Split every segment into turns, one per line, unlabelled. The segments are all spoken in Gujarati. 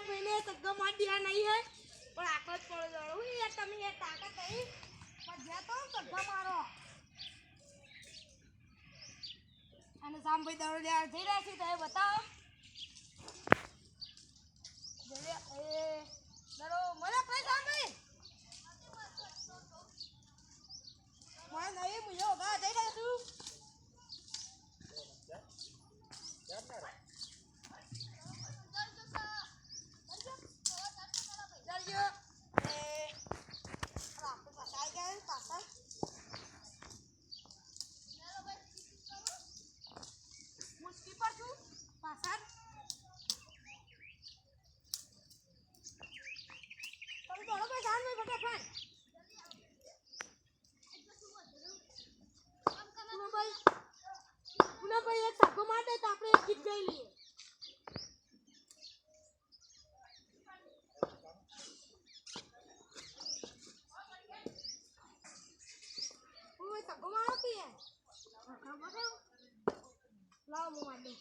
ભાઈને સગ્ગો માર દિયા નહીં હે પણ આખો જ પડો દોડો હું યાર તમે યાર તાકાત નહીં પણ જ્યાં તો સગ્ગો મારો અને સામભાઈ દોડો લેવા જઈ રહ્યા છે તો એ બતાવો જલ્દી એ દરો મને પૈસા સામભાઈ મને નહીં હું યોગા જઈ રહ્યો છું ભાઈ એક સગ્ગો માટે તો આપણે એક ગીત ગાઈ લઈએ ઓય સગ્ગો મારો કે ખબર છે લાવ મો માર દે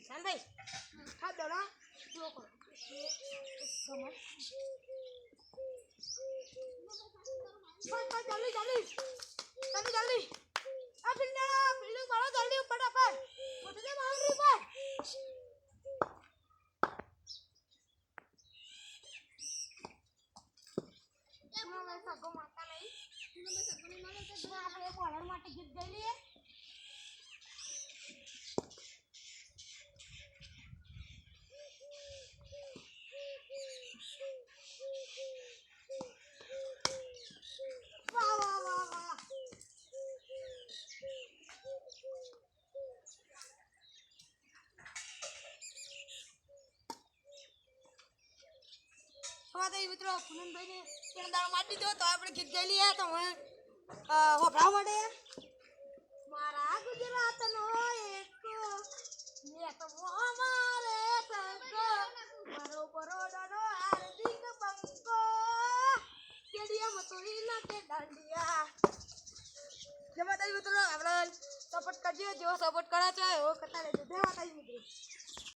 સંભાઈ હા દોડા જો કરો ગમત जल्दी जल्दी जल्दी जल्दी अब बिल्डिंग मारो जल्दी फटाफट मुझे मार रही पर मैं सग्गो मारता नहीं मैं सग्गो नहीं मारो तो આપણે એક ઓર્ડર માટે ગીત ગાઈ લઈએ મિત્રો પૂનમભાઈને ત્યાં દાળ મારી દીધો તો આપણે ગીત ગાઈ લઈએ તો હવે હોભળાવા માટે મારા ગુજરાતનો એક એક મારે સગ્ગો મારો બરોડાનો હાર્દિક બંકો કેડિયા મતોઈ નાખે દાંડિયા જય માતાજી મિત્રો આપણે સપોર્ટ કરજો જેવો સપોર્ટ કરો છો એવો કરતા રહેજો જય માતાજી મિત્રો